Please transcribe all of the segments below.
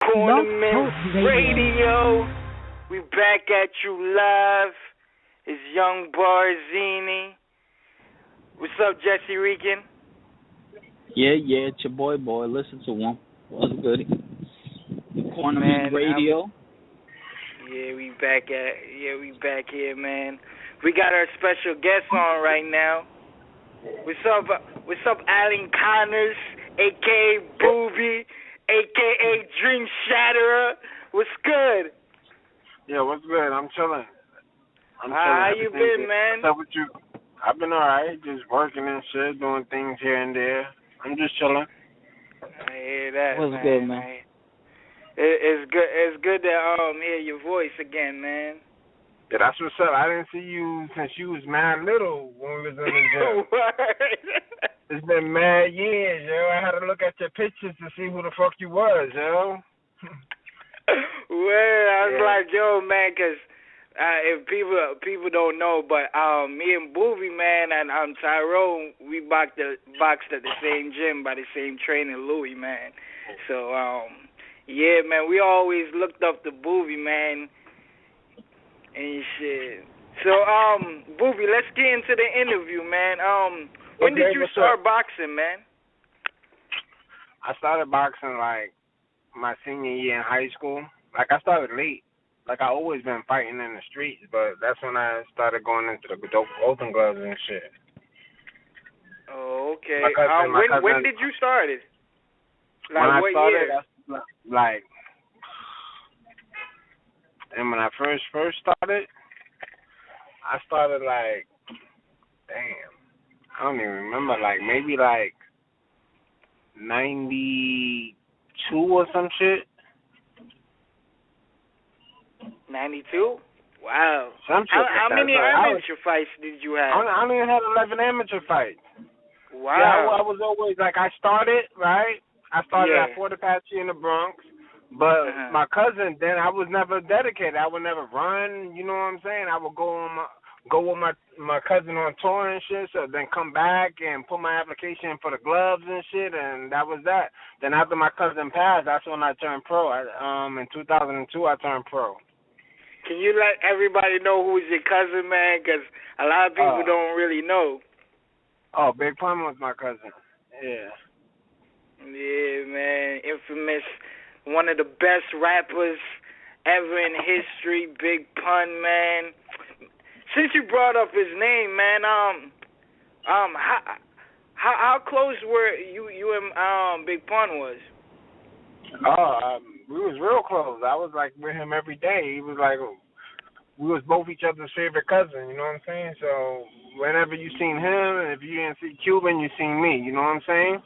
Cornermen Radio. We back at you live. It's young Barzini. What's up, Jesserican? Yeah, it's your boy. Listen to him. What's good? Cornermen Radio. We back here, man. We got our special guest on right now. What's up, Alan Conyers, a.k.a. Boobee, a.k.a. DreamShatterer. What's good? Yeah, what's good? I'm chilling. How you been, man? What's up with you? I've been alright, just working and shit, doing things here and there. I'm just chilling. I hear that, What's man. good, man? It's good to hear your voice again, man. Yeah, that's what's up. I didn't see you since you was mad little when we was in the gym. It's been mad years, yo. I had to look at your pictures to see who the fuck you was, yo. Well, I was like, yo, man, because if people don't know, but me and Boobee, man, and Tyrone, we boxed at the same gym by the same trainer, Louis, man. So, yeah, man, we always looked up to Boobee, man, and shit. So, Boobee, let's get into the interview, man. When did you start boxing, man? I started boxing, like, my senior year in high school. Like, I started late. Like, I always been fighting in the streets, but that's when I started going into the open gloves and shit. Oh, okay. When did you start it? Like, what year? Like, and when I first started, I started, like, damn, I don't even remember, like, maybe, like, 92 or some shit. 92? Wow. Some shit. How many amateur fights did you have? I only had 11 amateur fights. Wow. Yeah, I was always, like, I started, right? I started at Fort Apache in the Bronx. But my cousin, then I was never dedicated. I would never run, you know what I'm saying? I would go with my cousin on tour and shit, so then come back and put my application for the gloves and shit, and that was that. Then after my cousin passed, that's when I turned pro. In 2002, I turned pro. Can you let everybody know who's your cousin, man? Because a lot of people don't really know. Oh, Big Pun was my cousin. Yeah. Yeah, man. Infamous. One of the best rappers ever in history, Big Pun, man. Since you brought up his name, man, how close were you and Big Pun was? We was real close. I was like with him every day. He was like, we was both each other's favorite cousin. You know what I'm saying? So whenever you seen him, and if you didn't see Cuban, you seen me. You know what I'm saying?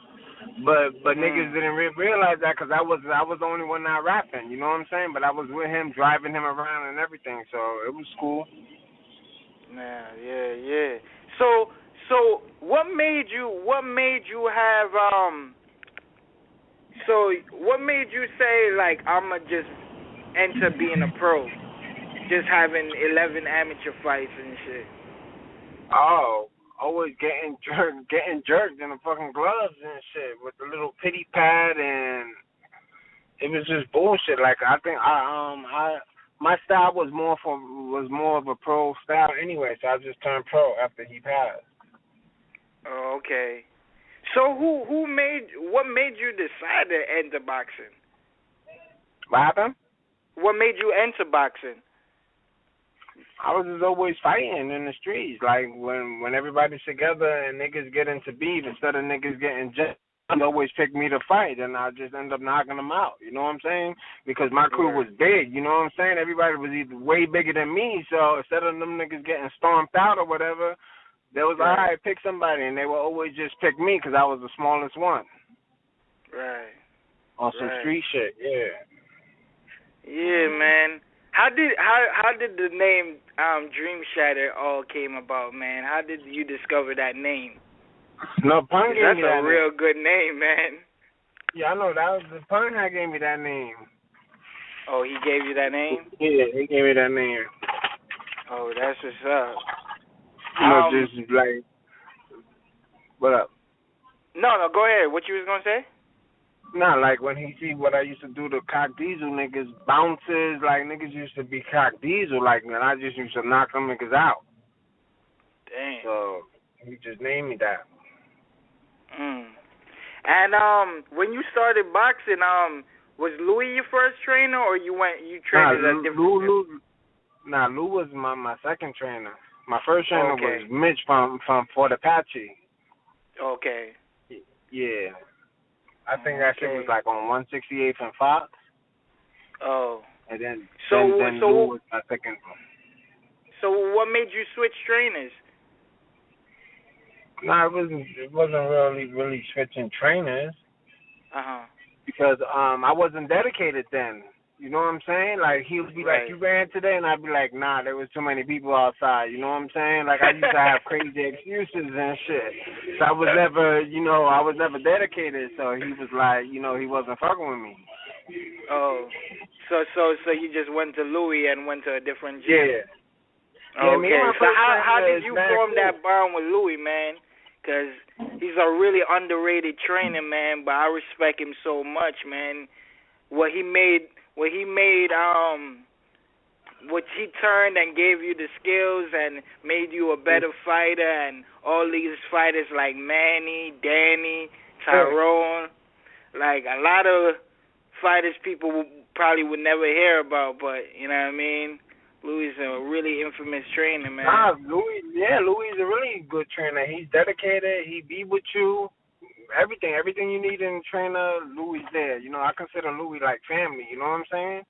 But niggas didn't realize that because I was the only one not rapping. You know what I'm saying? But I was with him, driving him around and everything. So it was cool. Man, yeah. So what made you have So what made you say like I'ma just enter being a pro, just having 11 amateur fights and shit? Oh. Always getting jerked in the fucking gloves and shit with the little pity pad, and it was just bullshit. Like I think my style was more of a pro style anyway, so I just turned pro after he passed. Oh, okay. So what made you decide to enter boxing? What happened? What made you enter boxing? I was just always fighting in the streets. Like, when everybody's together and niggas get into beef, instead of niggas getting just, they always pick me to fight, and I just end up knocking them out. You know what I'm saying? Because my crew was big. You know what I'm saying? Everybody was either way bigger than me, so instead of them niggas getting stomped out or whatever, they was all right, pick somebody, and they would always just pick me because I was the smallest one. Right. On some street shit, yeah. Yeah, man. How did the name DreamShatterer all came about, man? How did you discover that name? No, Pun gave me that name. That's a real good name, man. Yeah, I know. That was the Pun that gave me that name. Oh, he gave you that name? Yeah, he gave me that name. Oh, that's what's up. You know, just like, what up? No, go ahead. What you was gonna say? Nah, like when he see what I used to do to Cock Diesel niggas, bounces, like niggas used to be Cock Diesel, like, and I just used to knock them niggas out. Damn. So he just named me that. And when you started boxing, was Louis your first trainer, or you trained at a different? Lou was my second trainer. My first trainer was Mitch from Fort Apache. Okay. Yeah. I think that shit was like on 168th and Fox. Oh. And then then Lou was my second. So what made you switch trainers? Nah, it wasn't really switching trainers. Because I wasn't dedicated then. You know what I'm saying? Like, he would be like, you ran today? And I'd be like, nah, there was too many people outside. You know what I'm saying? Like, I used to have crazy excuses and shit. So I was never dedicated. So he was like, he wasn't fucking with me. Oh. So you just went to Louis and went to a different gym? Yeah. Okay. So how did you form that bond with Louis, man? Because he's a really underrated trainer, man, but I respect him so much, man. What he turned and gave you the skills and made you a better fighter, and all these fighters like Manny, Danny, Tyrone, like a lot of fighters people probably would never hear about, but you know what I mean? Louis is a really infamous trainer, man. Louis is a really good trainer. He's dedicated. He be with you. Everything you need in a trainer, Louis there. I consider Louis like family. You know what I'm saying?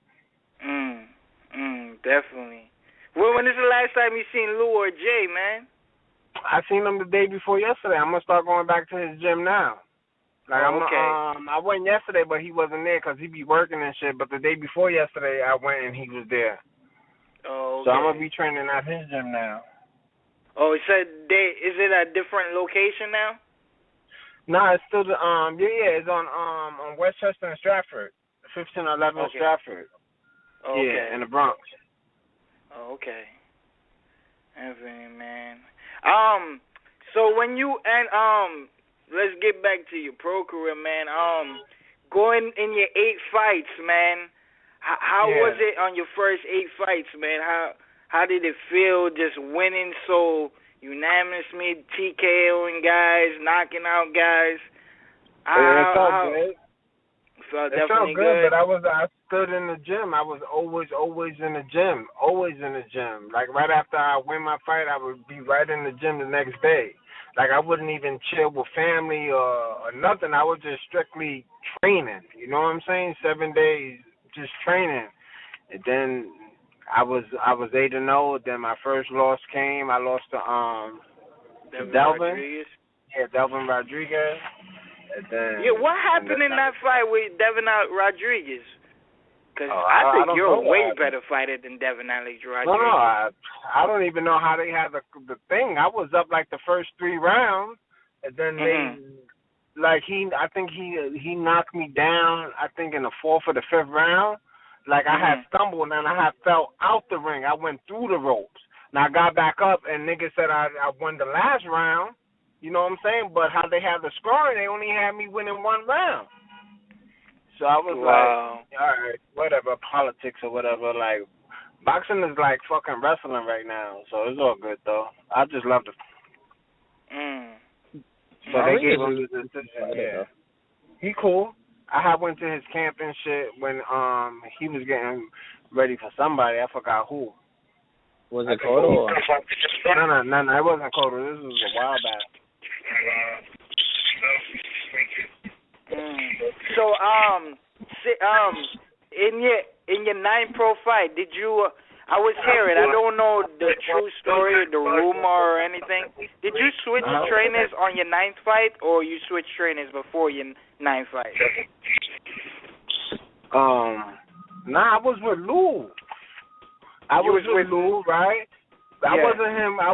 Definitely. Well, when is the last time you seen Lou or Jay, man? I seen him the day before yesterday. I'm gonna start going back to his gym now. Like I went yesterday, but he wasn't there because he be working and shit. But the day before yesterday, I went and he was there. Oh, okay. So I'm gonna be training at his gym now. Oh, so is it a different location now? Nah, it's still the it's on Westchester and Stratford, 1511 Stratford. Okay. Yeah, in the Bronx. Oh, okay. Everything, man. So when you let's get back to your pro career, man. Going in your 8 fights, man. How was it on your first 8 fights, man? How did it feel just winning so unanimously, TKOing guys, knocking out guys? It felt good. It felt good, but I stood in the gym. I was always in the gym. Always in the gym. Like right after I win my fight, I would be right in the gym the next day. Like I wouldn't even chill with family or nothing. I was just strictly training. You know what I'm saying? 7 days just training. And then I was 8-0. Then my first loss came. I lost to Devin. Rodriguez. Yeah, Devin Rodriguez. And then, what happened in that fight with Devin Rodriguez? Because I think you're a way better fighter than Devin Rodriguez. No, I don't even know how they had the thing. I was up like the first 3 rounds, and then I think he knocked me down. I think in the 4th or the 5th round. Like I had stumbled and I had fell out the ring. I went through the ropes. Now I got back up and niggas said I won the last round. You know what I'm saying? But how they had the scoring, they only had me winning 1 round. So I was like, all right, whatever, politics or whatever. Like, boxing is like fucking wrestling right now. So it's all good, though. I just loved it. So they gave him the decision. Yeah. He cool. I went to his camp and shit when he was getting ready for somebody. I forgot who. Was it Cotto? No, it wasn't Cotto. This was a while back. So in your 9 pro fight, did you? I was hearing. I don't know the true story, the rumor or anything. Did you switch trainers on your 9th fight, or you switched trainers before your 9th fight? Nah, I was with Lou. I was with Lou, right? I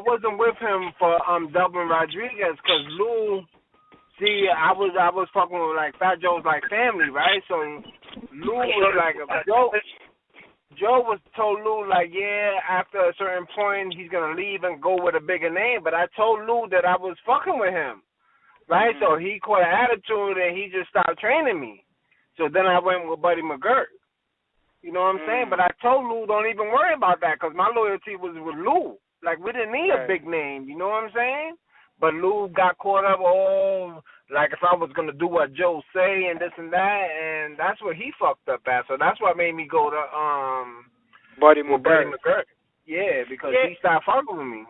wasn't with him for Devin Rodriguez because Lou. See, I was fucking with like Fat Joe's like family, right? So Lou was like Joe was told Lou like, after a certain point he's gonna leave and go with a bigger name. But I told Lou that I was fucking with him, right? So he caught an attitude and he just stopped training me. So then I went with Buddy Mcgirt. You know what I'm saying? But I told Lou, don't even worry about that because my loyalty was with Lou. Like, we didn't need a big name. You know what I'm saying? But Lou got caught up, like if I was going to do what Joe say and this and that, and that's what he fucked up at. So that's what made me go to Buddy Mcgirt. Yeah, because he started fucking with me.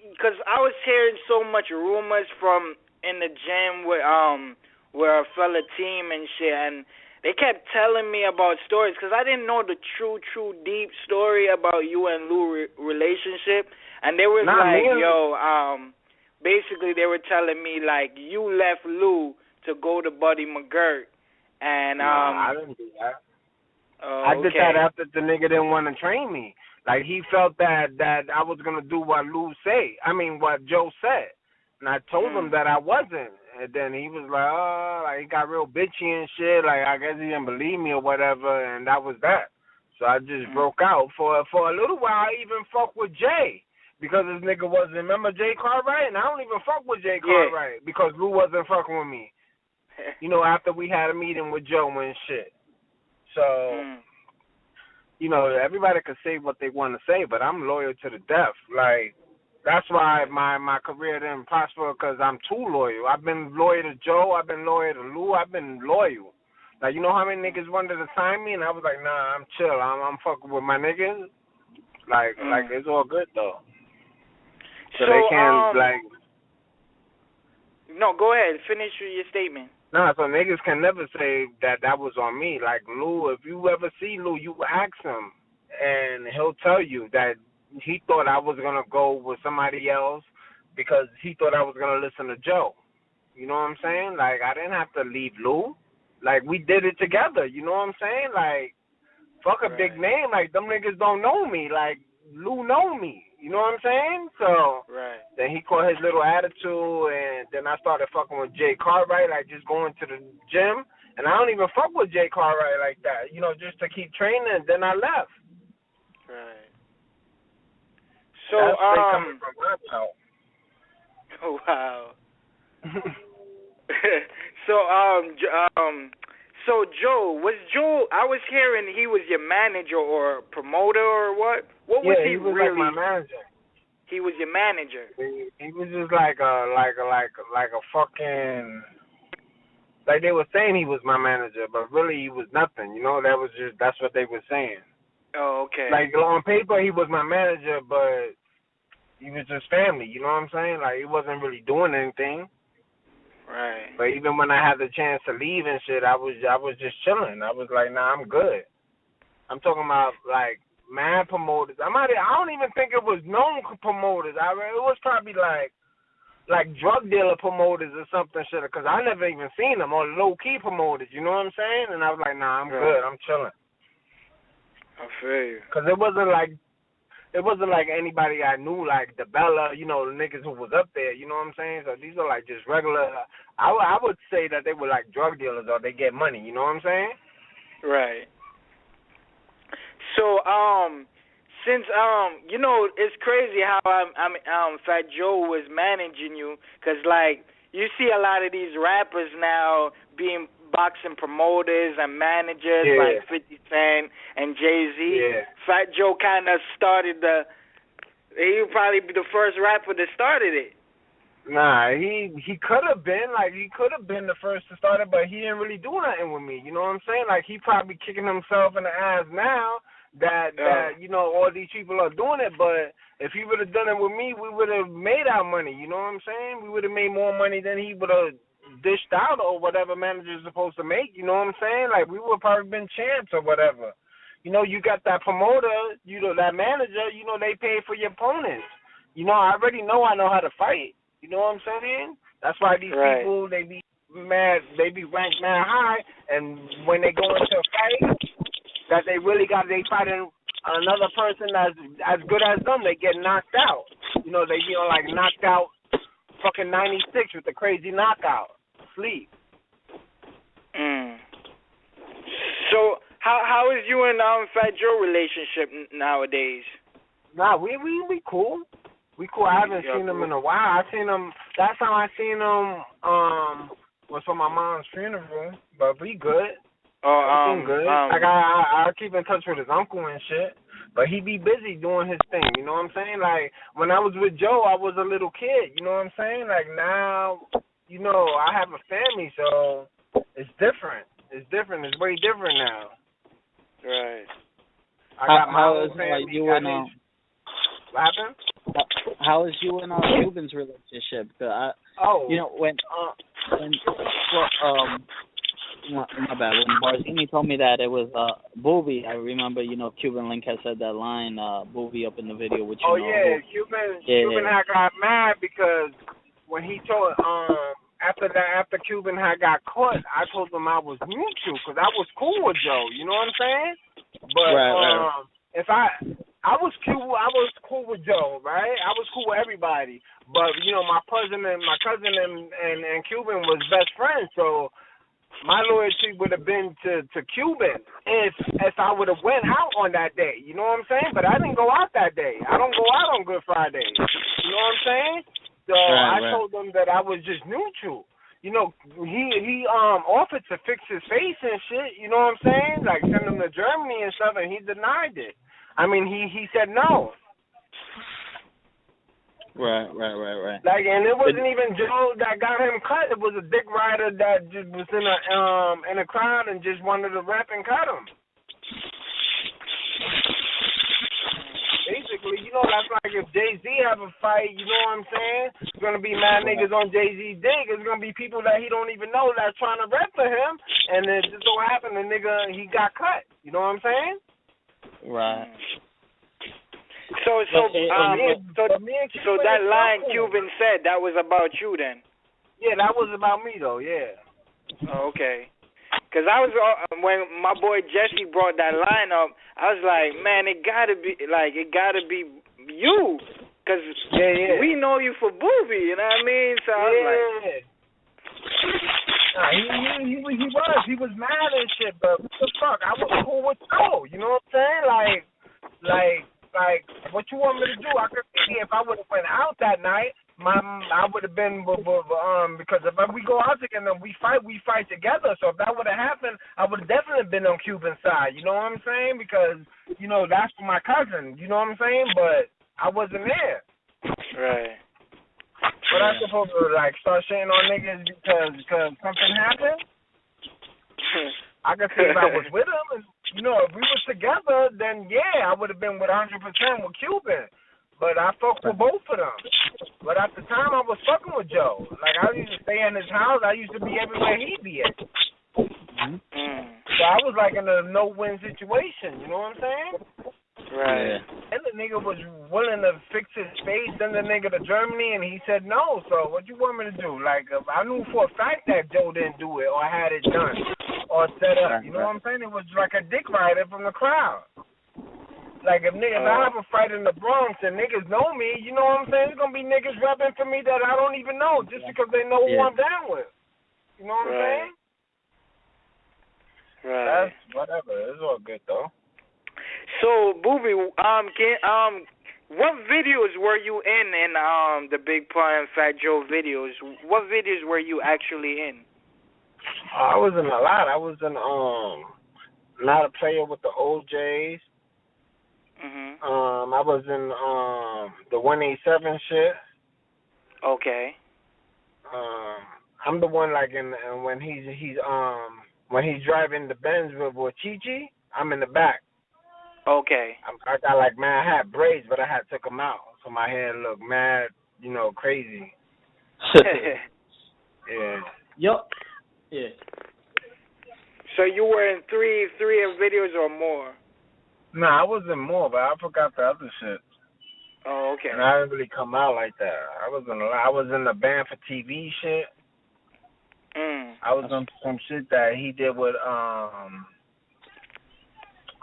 Because I was hearing so much rumors from in the gym with a fella team and shit, and they kept telling me about stories because I didn't know the true deep story about you and Lou relationship. And they was basically they were telling me like you left Lou to go to Buddy Mcgirt, and I didn't do that. I did that after the nigga didn't want to train me. Like he felt that I was gonna do what what Joe said, and I told him that I wasn't. And then he was like, he got real bitchy and shit. Like I guess he didn't believe me or whatever, and that was that. So I just broke out for a little while. I even fucked with Jay. Because this nigga wasn't, remember Jay Cartwright? And I don't even fuck with Jay Cartwright because Lou wasn't fucking with me. You know, after we had a meeting with Joe and shit. So, you know, everybody can say what they want to say, but I'm loyal to the death. Like, that's why my career didn't prosper because I'm too loyal. I've been loyal to Joe. I've been loyal to Lou. I've been loyal. Like, you know how many niggas wanted to sign me? And I was like, nah, I'm chill. I'm fucking with my niggas. Like it's all good, though. So they can't, No, go ahead. Finish your statement. Nah, so niggas can never say that was on me. Like, Lou, if you ever see Lou, you ask him, and he'll tell you that he thought I was going to go with somebody else because he thought I was going to listen to Joe. You know what I'm saying? Like, I didn't have to leave Lou. Like, we did it together. You know what I'm saying? Like, fuck a big name. Like, them niggas don't know me. Like, Lou know me. You know what I'm saying? So then he caught his little attitude, and then I started fucking with Jay Cartwright, like just going to the gym. And I don't even fuck with Jay Cartwright like that, you know, just to keep training. Then I left. Right. So, that's coming from my house. Oh, wow. So Joe, I was hearing he was your manager or promoter or what? What was he was really? Like my manager. He was your manager. He was just like a fucking, like they were saying he was my manager, but really he was nothing. You know, that's what they were saying. Oh, okay. Like on paper he was my manager, but he was just family. You know what I'm saying? Like he wasn't really doing anything. Right. But even when I had the chance to leave and shit, I was just chilling. I was like, nah, I'm good. I'm talking about like mad promoters. I don't even think it was known promoters. It was probably like drug dealer promoters or something shit. Because I never even seen them, or low key promoters. You know what I'm saying? And I was like, nah, I'm good. I'm chilling. I feel you. Because it wasn't like anybody I knew, like the Bella, you know, the niggas who was up there, you know what I'm saying? So these are like just regular, I would say that they were like drug dealers or they get money, you know what I'm saying? Right. So, since, you know, it's crazy how Fat Joe was managing you, because, like, you see a lot of these rappers now being boxing promoters and managers like 50 Cent and Jay-Z. Yeah. Fat Joe kind of started he would probably be the first rapper that started it. Nah, he could have been the first to start it, but he didn't really do nothing with me. You know what I'm saying? Like he probably kicking himself in the ass now that you know all these people are doing it. But if he would have done it with me, we would have made our money. You know what I'm saying? We would have made more money than he would have dished out or whatever manager's supposed to make. You know what I'm saying? Like we would have probably been champs or whatever. You know, you got that promoter, you know, that manager, you know, they pay for your opponents. You know, I already know I know how to fight. You know what I'm saying? That's why these people, they be mad, they be ranked mad high, and when they go into a fight that they fighting another person that's as good as them, they get knocked out. You know, they be on like knocked out fucking 96 with the crazy knockout. Sleep. So how is you and Fat Joe relationship nowadays? Nah, we cool. We cool. I haven't seen him in a while. I seen him. Last time I seen him was for my mom's funeral, but we good. Oh, Everything good. Like I keep in touch with his uncle and shit, but he be busy doing his thing. You know what I'm saying? Like when I was with Joe, I was a little kid. You know what I'm saying? Like now, you know, I have a family, so it's different. It's different. It's way different now. Right. I got my how own is family. you and What happened? how is you and Cuban's relationship? You know when my bad. When Barzini told me that it was Boobee, I remember, you know, Cuban Link had said that line, Boobee up in the video, which you know. Yeah, Cuban had got mad because when he told after Cuban had got caught, I told him I was neutral because I was cool with Joe. You know what I'm saying? But right. if I was cool with Joe, right? I was cool with everybody. But you know, my cousin and Cuban was best friends, so my loyalty would have been to Cuban if I would have went out on that day. You know what I'm saying? But I didn't go out that day. I don't go out on Good Friday. You know what I'm saying? So I told them that I was just neutral. You know, he offered to fix his face and shit. You know what I'm saying? Like send him to Germany and stuff, and he denied it. I mean, he said no. Right. Like, and it wasn't even Joe that got him cut. It was a dick rider that just was in a crowd and just wanted to rap and cut him. Basically, you know, that's like if Jay-Z have a fight, you know what I'm saying? It's gonna be mad niggas on Jay-Z dick. It's gonna be people that he don't even know that's trying to rap for him, and it just so happened the nigga he got cut. You know what I'm saying? Right. So that line Cuban said, that was about you then? Yeah, that was about me though. Yeah. Oh, okay. Because I was when my boy Jesse brought that line up, I was like, man, it gotta be you, because we know you for Boobee, you know what I mean? So I was like, he was mad and shit, but what the fuck? I was cool with Joe. You know what I'm saying? Like, what you want me to do? I could see if I would have went out that night, I would have been because if we go out together and we fight together. So if that would have happened, I would have definitely been on Cuban's side. You know what I'm saying? Because you know that's for my cousin. You know what I'm saying? But I wasn't there. Right. But I'm supposed to like start shitting on niggas because something happened. I could say if I was with him, and you know, if we was together, then yeah, I would have been with 100% with Cuban. But I fucked with both of them. But at the time, I was fucking with Joe. Like I used to stay in his house. I used to be everywhere he be at. So I was like in a no-win situation. You know what I'm saying? Right. And the nigga was willing to fix his face, send the nigga to Germany, and he said no. So what you want me to do? Like, I knew for a fact that Joe didn't do it or had it done or set up. You know what I'm saying? It was like a dick rider from the crowd. Like, if I have a fight in the Bronx and niggas know me, you know what I'm saying? There's going to be niggas rapping for me that I don't even know just because they know who I'm down with. You know what I'm saying? Right. That's whatever. It's all good, though. So, Boobee, what videos were you in the Big Pun and Fat Joe videos? What videos were you actually in? I was in a lot. I was in Not a Player with the OJs. I was in the 187 shit. Okay. I'm the one like when he's driving the Benz with Chi-Chi, I'm in the back. Okay. I got like mad, I had braids, but I had took them out, so my hair looked mad, you know, crazy. Yeah. Yup. Yeah. So you were in three videos or more? Nah, I was in more, but I forgot the other shit. Oh, okay. And I didn't really come out like that. I was in the band for TV shit. I was on some shit that he did with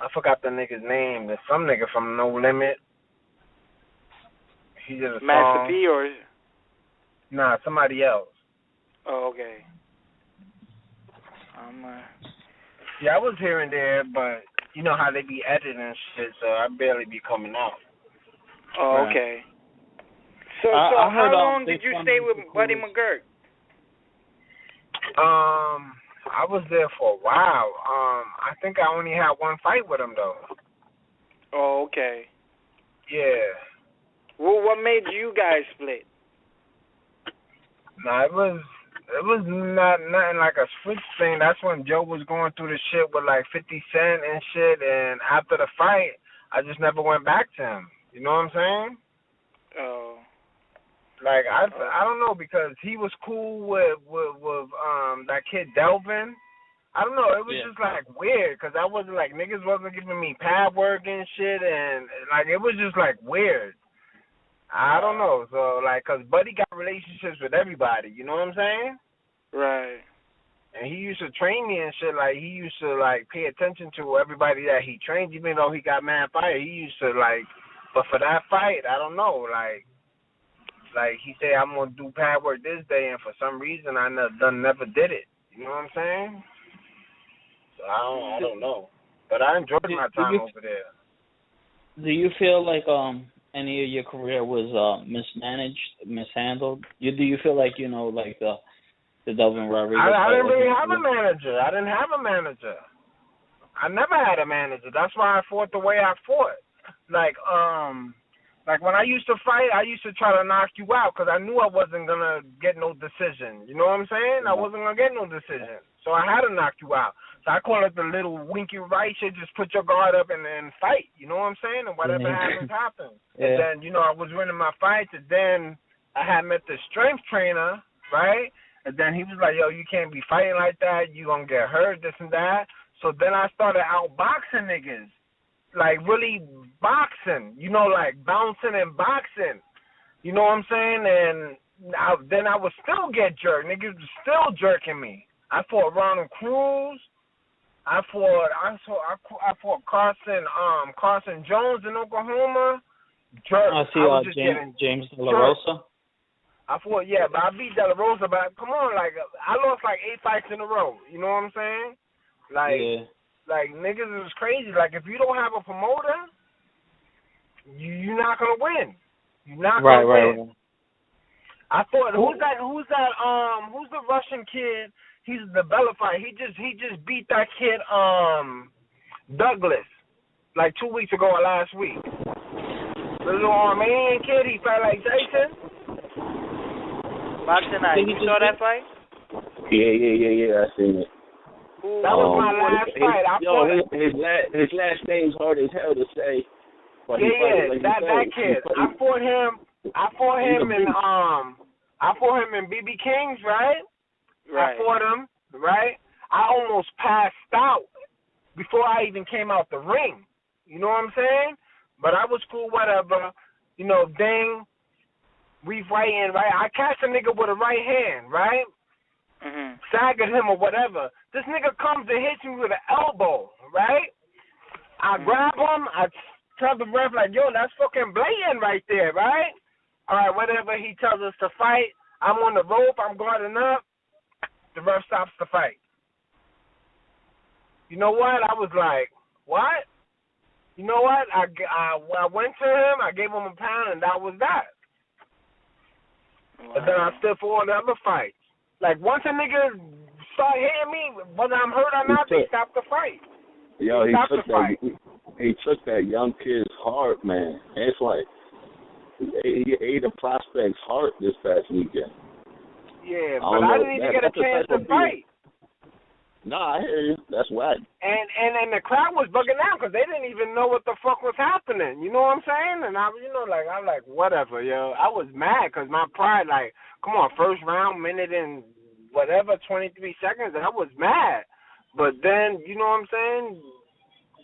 I forgot the nigga's name. There's some nigga from No Limit. He did a song. Master P or? Nah, somebody else. Oh, okay. Yeah, I was here and there, but you know how they be editing and shit, so I barely be coming out. Oh, okay. So how long did you stay with Buddy Mcgirt? I was there for a while. I think I only had one fight with him though. Oh, okay. Yeah. Well, what made you guys split? Nah, it was nothing like a switch thing. That's when Joe was going through the shit with like 50 Cent and shit. And after the fight, I just never went back to him. You know what I'm saying? Oh. Like I don't know, because he was cool with that kid Devin. I don't know. It was just like weird, because I wasn't like, niggas wasn't giving me pad work and shit, and like it was just like weird. I don't know. So like, cause Buddy got relationships with everybody. You know what I'm saying? Right. And he used to train me and shit. Like he used to like pay attention to everybody that he trained, even though he got mad fire. He used to like, but for that fight, I don't know, like he said, I'm gonna do pad work this day, and for some reason I never did it. You know what I'm saying? So I don't know. But I enjoyed my time over there. Do you feel like any of your career was mishandled? Do you feel like, you know, like the Delvin Rodriguez? I didn't really have a manager. I didn't have a manager. I never had a manager. That's why I fought the way I fought. Like when I used to fight, I used to try to knock you out because I knew I wasn't going to get no decision. You know what I'm saying? I wasn't going to get no decision. So I had to knock you out. So I call it the little winky right shit, just put your guard up and then fight. You know what I'm saying? And whatever happens, happens. Yeah. And then, you know, I was winning my fights, and then I had met the strength trainer, right? And then he was like, yo, you can't be fighting like that. You going to get hurt, this and that. So then I started outboxing niggas. Like, really boxing, you know, like bouncing and boxing. You know what I'm saying? And then I would still get jerked. Niggas was still jerking me. I fought Ronald Cruz. I fought Carson Jones in Oklahoma. Jerk. I see James De La Rosa. I fought, but I beat De La Rosa. But come on, like, I lost like 8 fights in a row. You know what I'm saying? Like, Like, niggas is crazy. Like, if you don't have a promoter, you're not going to win. You're not going to win. Right. I thought, who's the Russian kid? He's a developer. He just beat that kid, Douglas, like 2 weeks ago or last week. The little Armenian kid, he felt like Jason. Boxingeye, you saw that fight? Yeah, I seen it. That was my last fight. His last name's hard as hell to say. But that kid. I fought him in BB King's, right? Right. I fought him, right? I almost passed out before I even came out the ring. You know what I'm saying? But I was cool, whatever. You know, dang, we fighting, right? I catch a nigga with a right hand, right? Mm-hmm. Sag at him or whatever. This nigga comes and hits me with an elbow, right? I grab him, I tell the ref, like, yo, that's fucking blatant right there, right? All right, whatever, he tells us to fight. I'm on the rope, I'm guarding up. The ref stops the fight. You know what? I was like, what? You know what? I went to him, I gave him a pound, and that was that. Wow. And then I stood for all the other fights. Like, once a nigga start hitting me, whether I'm hurt or not, they stop the fight. Yo, he took that young kid's heart, man. It's like he ate a prospect's heart this past weekend. Yeah, but I didn't even get a chance to fight. No, I hear you. That's whack. And the crowd was bugging out because they didn't even know what the fuck was happening. You know what I'm saying? And I'm like, whatever, yo. I was mad because my pride, like, come on, first round, minute and whatever, 23 seconds, I was mad. But then, you know what I'm saying?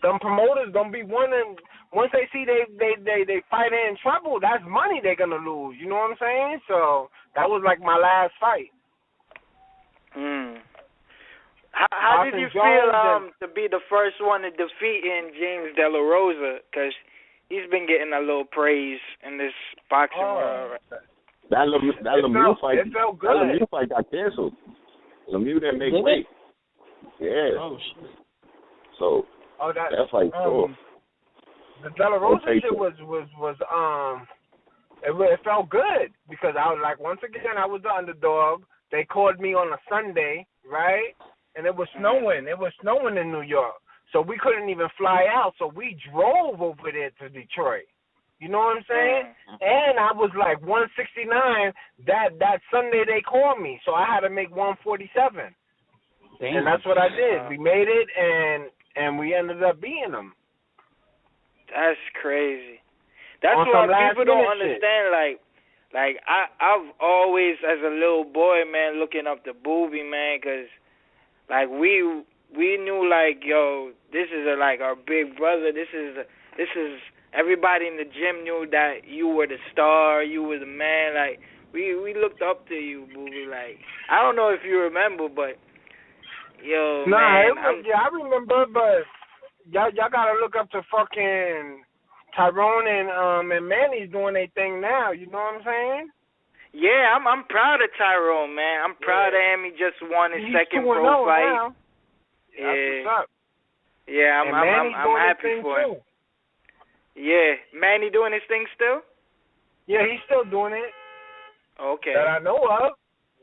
Them promoters don't be wanting. Once they see they fight in trouble, that's money they're gonna lose. You know what I'm saying? So that was like my last fight. How did you feel to be the first one to defeat James De La Rosa? Because he's been getting a little praise in this boxing world. That Lemieux fight, it felt good. That Lemieux fight got canceled. Lemieux didn't make weight. Yeah. Oh shit. So that fight cool. The De La Rosa shit was it felt good because I was like, once again I was the underdog. they called me on a Sunday, right? And it was snowing. It was snowing in New York. So we couldn't even fly out. So we drove over there to Detroit. You know what I'm saying? And I was like 169 that Sunday they called me. So I had to make 147. Damn. And that's what I did. We made it, and we ended up beating them. That's crazy. That's what people don't understand. Like I've always, as a little boy, man, looking up to Boobee, man, because like we knew, like, yo, this is like our big brother. This is everybody in the gym knew that you were the star, you were the man. Like we looked up to you, Boobee. Like I don't know if you remember, but yo, man, I remember, but y'all gotta look up to fucking Tyrone and Manny's doing their thing now. You know what I'm saying? Yeah, I'm proud of Tyrone, man. I'm proud of him. He just won his second pro fight. Now. Yeah, that's what's up. Yeah, I'm happy for him. Too. Yeah, Manny doing his thing still? Yeah, he's still doing it. Okay. That I know of.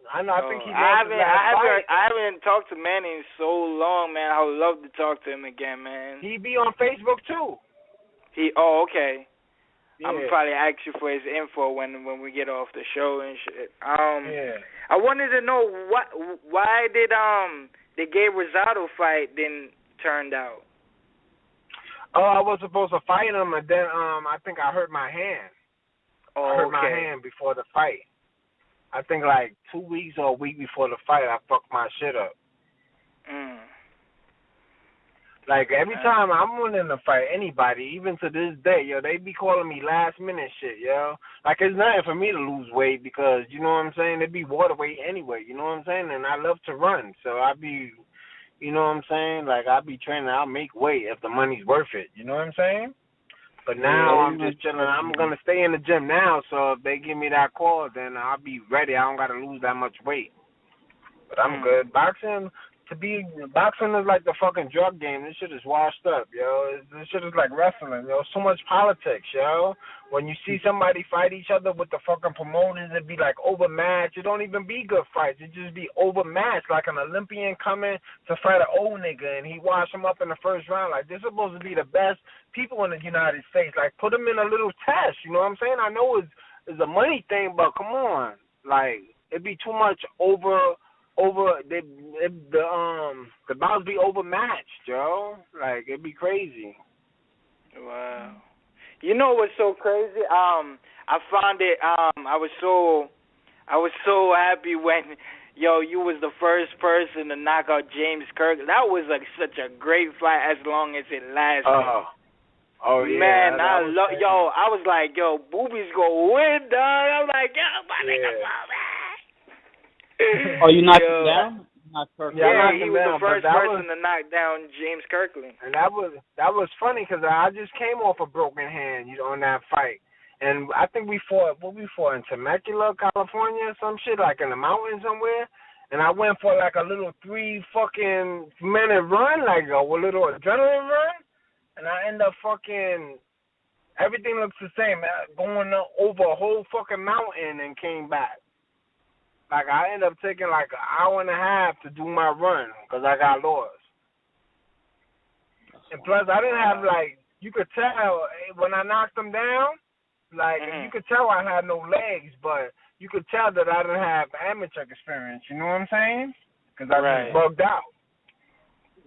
I think he lost his last fight. I haven't talked to Manny in so long, man. I would love to talk to him again, man. He be on Facebook too. Okay. Yeah. I'm probably ask you for his info when we get off the show and shit. Yeah. I wanted to know why did the Gabe Rosado fight didn't turn out? Oh, I was supposed to fight him, and then I think I hurt my hand. I hurt my hand before the fight. I think like 2 weeks or a week before the fight, I fucked my shit up. Like, every time I'm willing to fight anybody, even to this day, yo, they be calling me last minute shit, yo. Like, it's nothing for me to lose weight because, you know what I'm saying, they be water weight anyway, you know what I'm saying? And I love to run, so I be, you know what I'm saying? Like, I be training, I'll make weight if the money's worth it, you know what I'm saying? But now I'm just chilling. I'm going to stay in the gym now, so if they give me that call, then I'll be ready. I don't got to lose that much weight. But I'm good. Boxing is like the fucking drug game. This shit is washed up, yo. This shit is like wrestling, yo. So much politics, yo. When you see somebody fight each other with the fucking promoters, it be like overmatched. It don't even be good fights. It just be overmatched, like an Olympian coming to fight an old nigga and he wash him up in the first round. Like, they're supposed to be the best people in the United States. Like, put them in a little test, you know what I'm saying? I know it's a money thing, but come on. Like, it'd be too much the bouts be overmatched, yo. Like, it'd be crazy. Wow. You know what's so crazy? I found it. I was so happy when, yo, you was the first person to knock out James Kirkland. That was like such a great fight as long as it lasted. Oh yeah. Man, I was like, yo, Boobee's gonna win, dog. I'm like, yo, my nigga, oh, you knocked him down? Yeah, he was the first person to knock down James Kirkland. And that was funny because I just came off a broken hand, you know, in that fight. And I think we fought in Temecula, California, some shit, like in the mountains somewhere. And I went for like a little 3 fucking minute run, like a little adrenaline run. And I end up fucking, everything looks the same, going over a whole fucking mountain and came back. Like, I ended up taking like an hour and a half to do my run because I got lost. And plus, I didn't have, like, you could tell when I knocked them down, like, you could tell I had no legs, but you could tell that I didn't have amateur experience, you know what I'm saying? Because I just bugged out.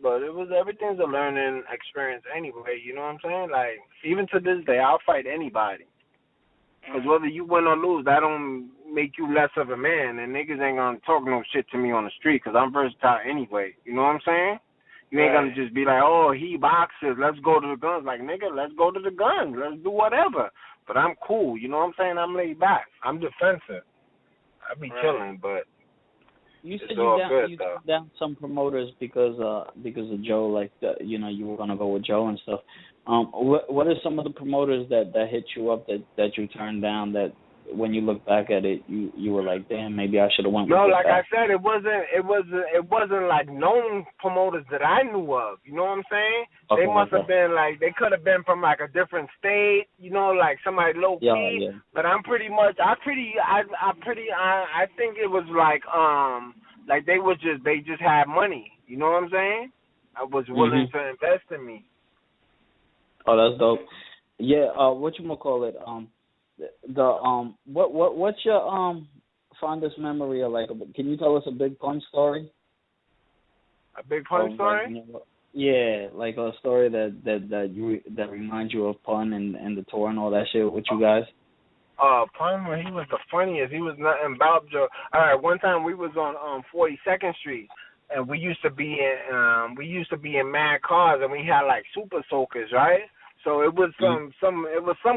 But everything's a learning experience anyway, you know what I'm saying? Like, even to this day, I'll fight anybody. Because whether you win or lose, that don't make you less of a man. And niggas ain't going to talk no shit to me on the street because I'm versatile anyway. You know what I'm saying? You ain't going to just be like, oh, he boxes, let's go to the guns. Like, nigga, let's go to the guns. Let's do whatever. But I'm cool. You know what I'm saying? I'm laid back. I'm defensive. I be chilling, but you said you turned down some promoters because of Joe, like, you know, you were going to go with Joe and stuff. What are some of the promoters that hit you up that you turned down that when you look back at it, you were like, damn, maybe I should have went with No, this like guy. I said, it wasn't like known promoters that I knew of. You know what I'm saying? Okay, They must have been like, they could have been from like a different state. You know, like somebody low key. Yeah. But I think it was like they just had money. You know what I'm saying? I was willing to invest in me. Oh, that's dope. Yeah. Whatchamacallit? What's your fondest memory of, like, can you tell us a big punch story? A big punch story? Like, yeah, like a story that reminds you of Pun and the tour and all that shit with you guys. Pun, when he was the funniest, he was nothing about Joe. All right, one time we was on 42nd Street, and we used to be in mad cars, and we had like super soakers, right? So it was some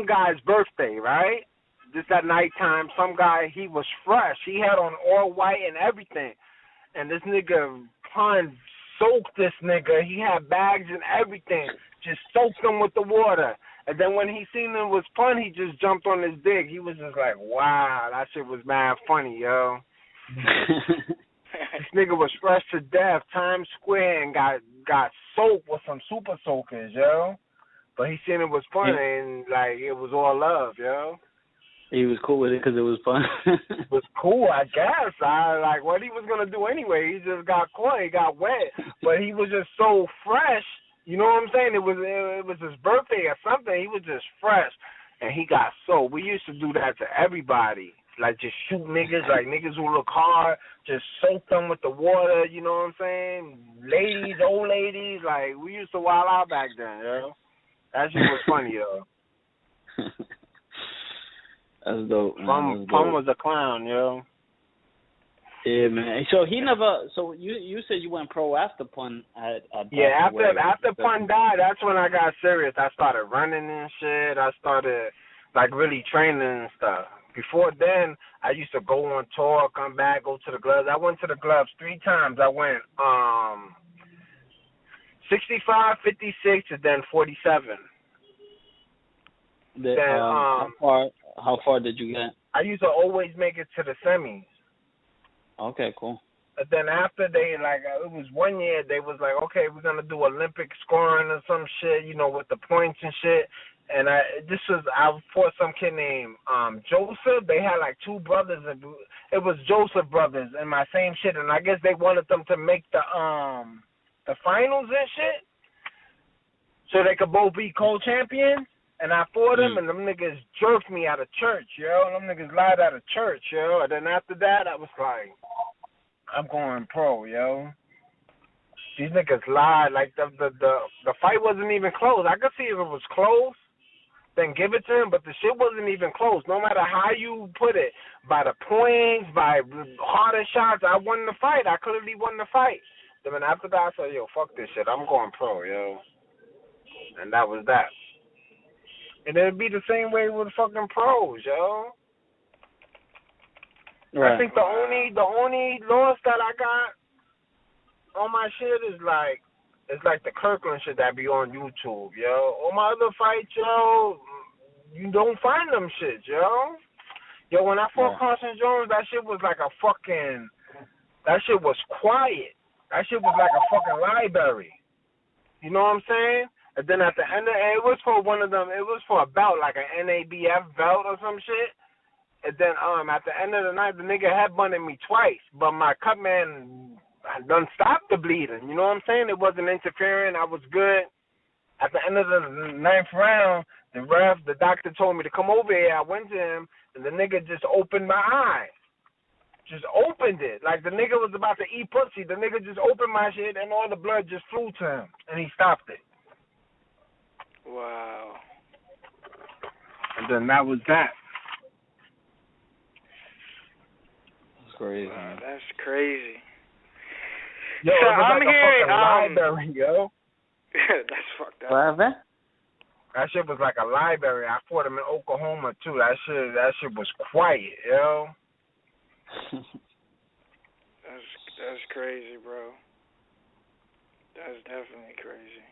guy's birthday, right? Just at nighttime, some guy, he was fresh. He had on all white and everything. And this nigga, Pun, soaked this nigga. He had bags and everything. Just soaked him with the water. And then when he seen it was Pun, he just jumped on his dick. He was just like, wow, that shit was mad funny, yo. This nigga was fresh to death, Times Square, and got soaked with some super soakers, yo. But he seen it was fun, and, like, it was all love, yo. He was cool with it because it was fun. It was cool, I guess. Like, what he was going to do anyway, he just got caught, he got wet. But he was just so fresh, you know what I'm saying? It was his birthday or something. He was just fresh, and he got soaked. We used to do that to everybody. Like, just shoot niggas, like niggas who look hard, just soak them with the water, you know what I'm saying? Ladies, old ladies, like, we used to wild out back then, yo. That shit was funny, yo. That's dope, man. Pun was a clown, yo. Yeah, man. So he never. So you said you went pro after Pun at yeah, after Pun died, that's when I got serious. I started running and shit. I started like really training and stuff. Before then, I used to go on tour, come back, go to the gloves. I went to the gloves 3 times. I went 65, 56, and then 47. How far did you get? I used to always make it to the semis. Okay, cool. But then after it was 1 year, they was like, okay, we're going to do Olympic scoring or some shit, you know, with the points and shit. And I fought some kid named Joseph. They had like 2 brothers. It was Joseph brothers and my same shit. And I guess they wanted them to make the finals and shit, so they could both be co-champions. And I fought them, and them niggas jerked me out of church, yo. Them niggas lied out of church, yo. And then after that, I was like, I'm going pro, yo. These niggas lied. Like, the fight wasn't even close. I could see if it was close, then give it to him, but the shit wasn't even close. No matter how you put it, by the points, by harder shots, I won the fight. I clearly won the fight. Then after that, I said, yo, fuck this shit. I'm going pro, yo. And that was that. And it'd be the same way with fucking pros, yo. Right. I think the only loss that I got on my shit is like the Kirkland shit that be on YouTube, yo. All my other fights, yo, you don't find them shit, yo. Yo, when I fought Carson Jones, that shit was like that shit was quiet. That shit was like a fucking library. You know what I'm saying? And then at the end of it was for one of them. It was for a belt, like an NABF belt or some shit. And then at the end of the night, the nigga headbutted me twice, but my cut man done stopped the bleeding. You know what I'm saying? It wasn't interfering. I was good. At the end of the 9th round, the doctor told me to come over here. I went to him, and the nigga just opened my eye. Just opened it. Like the nigga was about to eat pussy. The nigga just opened my shit, and all the blood just flew to him, and he stopped it. Wow. And then that was that. That's crazy. Wow, that's crazy. Yo, so it was I'm like here. A fucking library, yo. That's fucked up. What happened? That shit was like a library. I fought him in Oklahoma too. That shit was quiet, yo. That's crazy, bro. That's definitely crazy.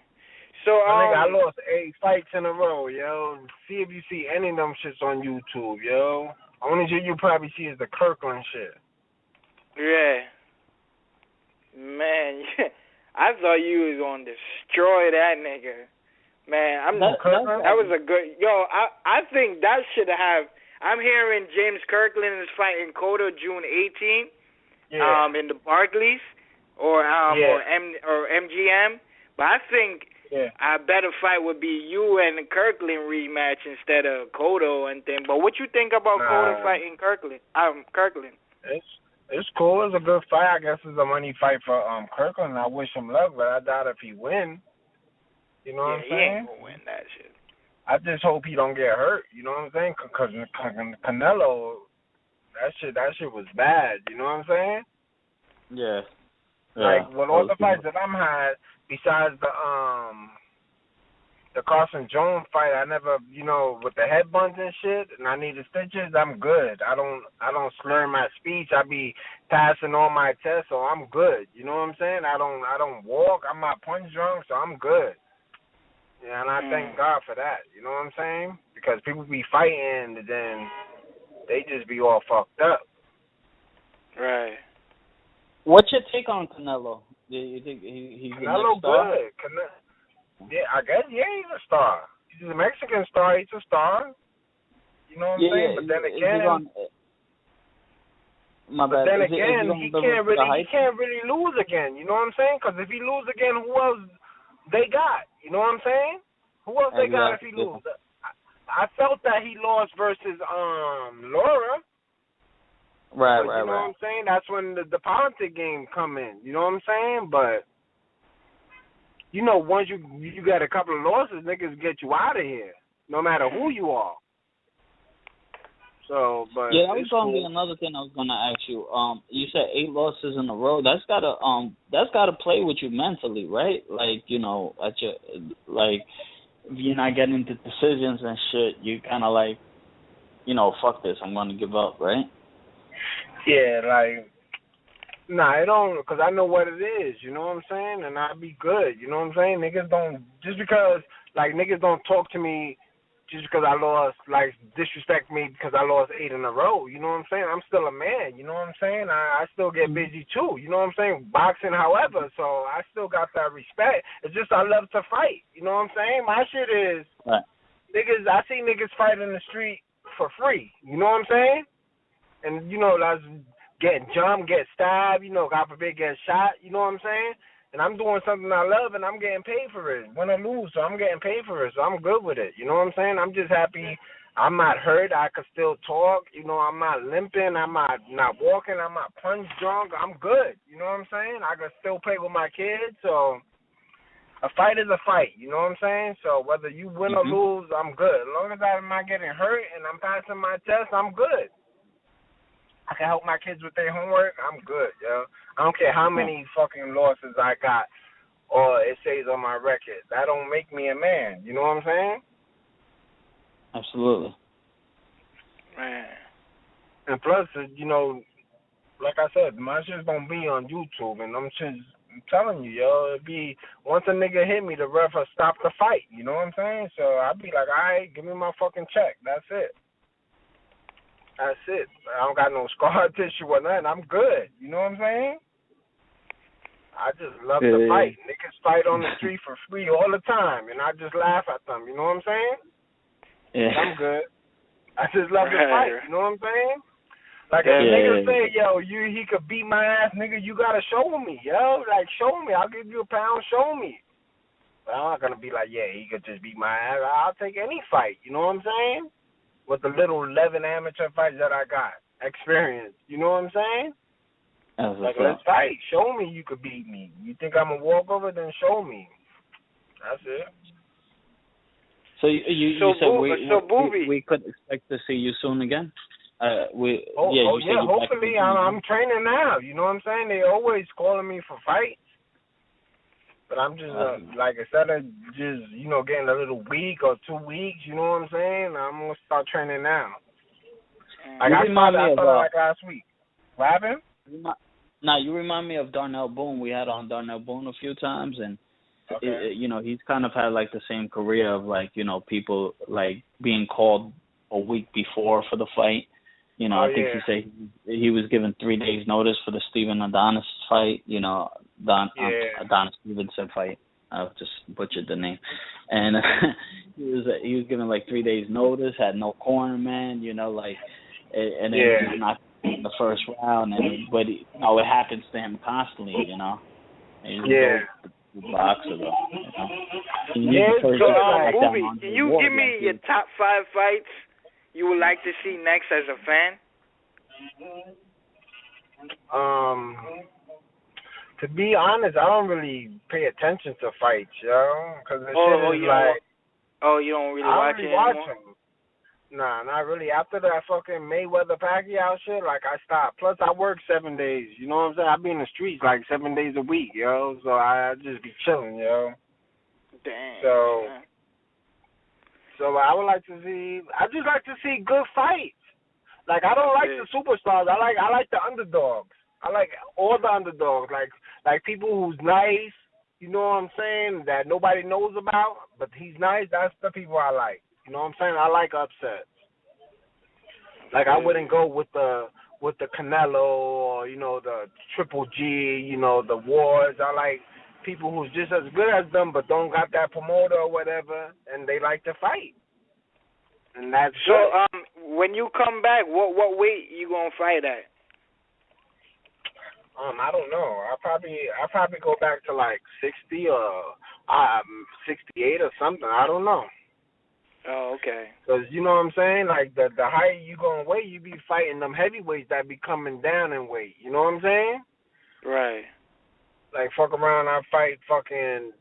So I lost 8 fights in a row, yo. See if you see any of them shits on YouTube, yo. Only shit you probably see is the Kirkland shit. Yeah. Man, I thought you was gonna destroy that nigga. Man, that was a good. Yo, I think that should have. I'm hearing James Kirkland is fighting Cotto June 18th. Yeah. In the Barclays or MGM. But I think a better fight would be you and Kirkland rematch instead of Cotto and thing. But what you think about Cotto fighting Kirkland? Kirkland. It's cool. It's a good fight. I guess it's a money fight for Kirkland. I wish him luck, but I doubt if he win. You know what I'm saying? He ain't gonna win that shit. I just hope he don't get hurt. You know what I'm saying? Because Canelo, that shit was bad. You know what I'm saying? Yeah. Like with all the fights that I'm had, besides the Carson Jones fight, I never, with the headbutts and shit, and I need the stitches. I'm good. I don't slur my speech. I be passing all my tests, so I'm good. You know what I'm saying? I don't walk. I'm not punch drunk, so I'm good. Yeah, and I thank God for that. You know what I'm saying? Because people be fighting, and then they just be all fucked up. Right. What's your take on Canelo? Do you think he's Canelo a star? Good. Yeah, I guess, he's a star. He's a Mexican star. He's a star. You know what I'm saying? But then again, he can't really lose again. You know what I'm saying? Because if he lose again, who else they got? You know what I'm saying? Who else they got if he lose? I felt that he lost versus Laura. Right. You know what I'm saying? That's when the politic game come in. You know what I'm saying? But once you got a couple of losses, niggas get you out of here, no matter who you are. So, but that was gonna be another thing I was gonna ask you. You said 8 losses in a row. That's gotta play with you mentally, right? Like, if you're not getting into decisions and shit, you kind of like, fuck this, I'm gonna give up, right? Yeah, like, nah, it don't, because I know what it is, you know what I'm saying? And I'll be good, you know what I'm saying? Niggas don't, just because, like, niggas don't talk to me just because I lost, like, disrespect me because I lost 8 in a row, you know what I'm saying? I'm still a man, you know what I'm saying? I still get busy too, you know what I'm saying? Boxing, however, so I still got that respect. It's just I love to fight, you know what I'm saying? My shit is, niggas, I see niggas fight in the street for free, you know what I'm saying? And, that's getting jumped, get stabbed, God forbid, get shot, you know what I'm saying? And I'm doing something I love, and I'm getting paid for it. Win or lose, so I'm getting paid for it, so I'm good with it. You know what I'm saying? I'm just happy I'm not hurt. I can still talk. I'm not limping. I'm not walking. I'm not punch drunk. I'm good. You know what I'm saying? I can still play with my kids, so a fight is a fight. You know what I'm saying? So whether you win or lose, I'm good. As long as I'm not getting hurt and I'm passing my test, I'm good. I can help my kids with their homework, I'm good, yo. I don't care how many fucking losses I got or it says on my record. That don't make me a man. You know what I'm saying? Absolutely. Man. And plus, like I said, my shit's gonna be on YouTube, and I'm telling you, yo, it'd be, once a nigga hit me, the ref will stop the fight. You know what I'm saying? So I'd be like, all right, give me my fucking check. That's it. That's it. I don't got no scar tissue or nothing. I'm good. You know what I'm saying? I just love to fight. Niggas fight on the street for free all the time, and I just laugh at them. You know what I'm saying? Yeah. I'm good. I just love to fight. You know what I'm saying? Like, if a nigga say, yo, he could beat my ass, nigga, you got to show me, yo. Like, show me. I'll give you a pound. Show me. But I'm not going to be like, yeah, he could just beat my ass. I'll take any fight. You know what I'm saying? With the little 11 amateur fights that I got. Experience. You know what I'm saying? Like, let's fight. Show me you could beat me. You think I'm a walkover? Then show me. That's it. So you said we could expect to see you soon again? Hopefully. I'm training now. You know what I'm saying? They always calling me for fights. But I'm just, like, instead of just, getting a little week or 2 weeks, you know what I'm saying? I'm going to start training now. Like, I started like last week. What happened? Now, you remind me of Darnell Boone. We had on Darnell Boone a few times, and, he's kind of had, like, the same career of, like, people, like, being called a week before for the fight, You know, I think he said he was given 3 days notice for the Steven Adonis fight. You know, Adonis Stevenson fight. I just butchered the name, and he was given like 3 days notice. Had no cornerman. You know, like, and then he was knocked in the first round. But it happens to him constantly. You know, he's a boxer, though. You know? So, Boobee, can you give me your top 5 fights you would like to see next as a fan? To be honest, I don't really pay attention to fights, yo, because you don't really watch it anymore? Them. Nah, not really. After that fucking Mayweather-Pacquiao shit, like, I stopped. Plus, I work 7 days, you know what I'm saying? I be in the streets, like, 7 days a week, yo, so I just be chilling, yo. Damn. So I would like to see, I just like to see good fights. Like, I don't like the superstars. I like the underdogs. I like all the underdogs, like people who's nice, you know what I'm saying, that nobody knows about, but he's nice. That's the people I like. You know what I'm saying? I like upsets. Like, I wouldn't go with the Canelo or, you know, the Triple G, you know, the Wars. I like people who's just as good as them but don't got that promoter or whatever, and they like to fight. And that's so. When you come back, what weight you gonna fight at? I don't know. I'll probably go back to like 60 or 68 or something. I don't know. Oh, okay. Because you know what I'm saying? Like, the higher you going to weight, you be fighting them heavyweights that be coming down in weight. You know what I'm saying? Right. Like, fuck around, I fight fucking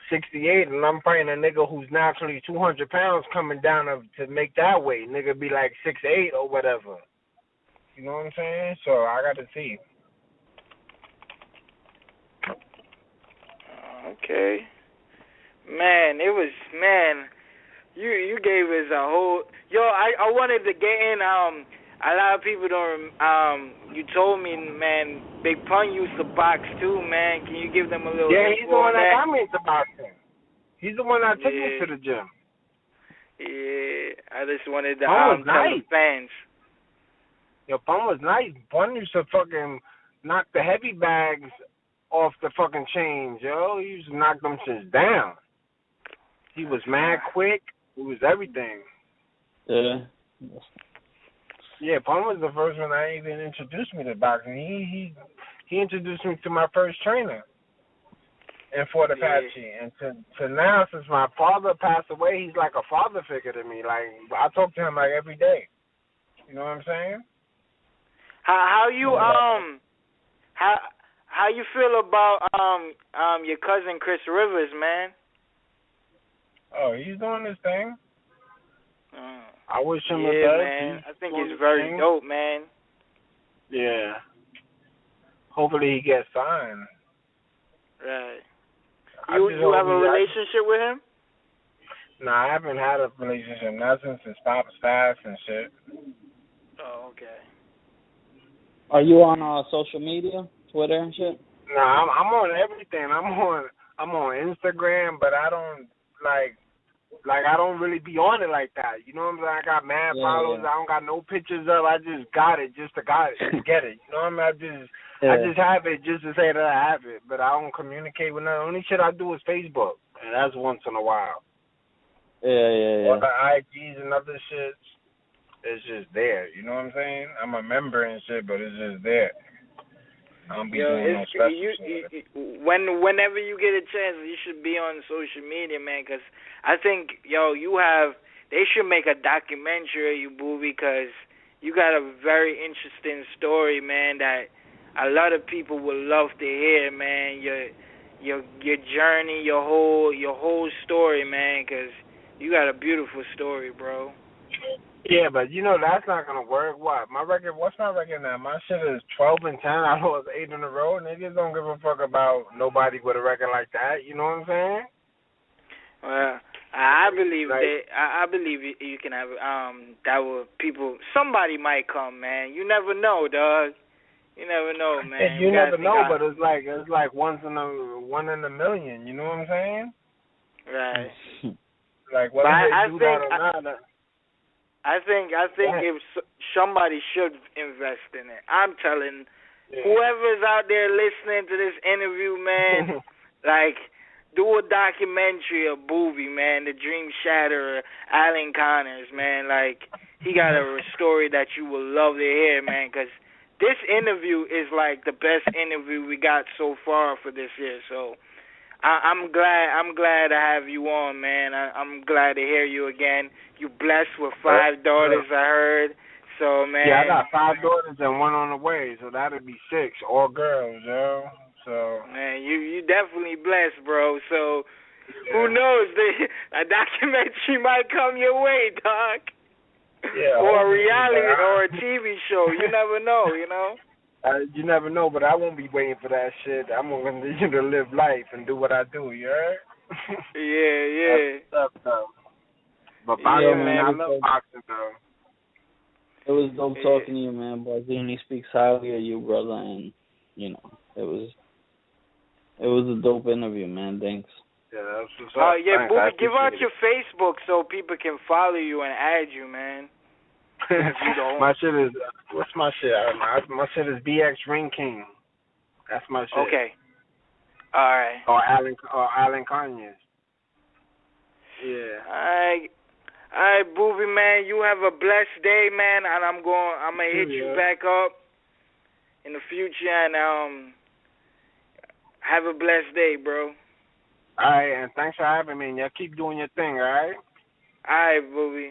68, and I'm fighting a nigga who's naturally 200 pounds coming down to make that weight. Nigga be like 6'8" or whatever. You know what I'm saying? So I got to see. Okay. Man, you gave us a whole... Yo, I wanted to get in, a lot of people don't, you told me, man, Big Pun used to box too, man. Can you give them a little... Yeah, he's the one that got me into boxing. He's the one that took me to the gym. Yeah, I just wanted to tell the fans. Yo, Pun was nice. Pun used to fucking knock the heavy bags off the fucking chains, yo. He used to knock them shits down. He was mad quick. It was everything. Yeah. Yeah, Pun was the first one that even introduced me to boxing. He introduced me to my first trainer in Fort Apache. And to now, since my father passed away, he's like a father figure to me. Like, I talk to him like every day. You know what I'm saying? How you feel about your cousin Chris Rivers, man? Oh, he's doing his thing. I wish him the best. Man. I think he's very dope, man. Yeah. Hopefully he gets signed. Right. You have a relationship with him? Nah, I haven't had a relationship, not since his Pop's fast and shit. Oh, okay. Are you on social media, Twitter and shit? Nah, I'm on everything. I'm on Instagram, but I don't like I don't really be on it like that. You know what I'm saying? I got mad followers. I don't got no pictures up. I just got it just to get it. You know what I mean? I just have it just to say that I have it, but I don't communicate with none. The only shit I do is Facebook, and that's once in a while. Yeah. All the IGs and other shits, it's just there. You know what I'm saying? I'm a member and shit, but it's just there. I don't be doing no special shit. Whenever you get a chance, you should be on social media, man, because I think, they should make a documentary of you, Boobee, because you got a very interesting story, man, that a lot of people would love to hear, man. Your journey, your whole story, man, because you got a beautiful story, bro. Yeah, but that's not gonna work. What? My record? What's my record now? My shit is 12-10. I lost 8 in a row. Niggas don't give a fuck about nobody with a record like that. You know what I'm saying? Well, I believe I believe you can have that will people. Somebody might come, man. You never know, dog. You never know, man. You never know, but it's like one in a million. You know what I'm saying? Right. Like whether they do that or not. I think if somebody should invest in it. I'm telling whoever's out there listening to this interview, man, like, do a documentary of Boobee, man, the DreamShatterer, Alan Conyers, man. Like, he got a story that you will love to hear, man, because this interview is like the best interview we got so far for this year. So I'm glad to have you on, man. I'm glad to hear you again. You blessed with 5 daughters, I heard. So, man. Yeah, I got 5 daughters and 1 on the way, so that'll be 6, all girls, yo. So, man, you definitely blessed, bro. So, who knows? A documentary might come your way, dog. Yeah, or a reality or a TV show. You never know, you know? You never know, but I won't be waiting for that shit. I'm going to live life and do what I do, you heard? Yeah. That's stuff, though. But boxing, man, I love boxing, though. It was dope talking to you, man. Barzini speaks highly of you, brother, and, you know, it was a dope interview, man. Thanks. Yeah, that's what's up. Yeah, Boobee, give out your Facebook so people can follow you and add you, man. My shit is, what's my shit? My shit is BX Ring King. That's my shit. Okay. All right. Or Alan Conyers. Yeah. All right, Boobee, man. You have a blessed day, man, and I'm gonna hit you back up in the future, and have a blessed day, bro. All right, and thanks for having me. And y'all keep doing your thing, all right? All right, Boobee.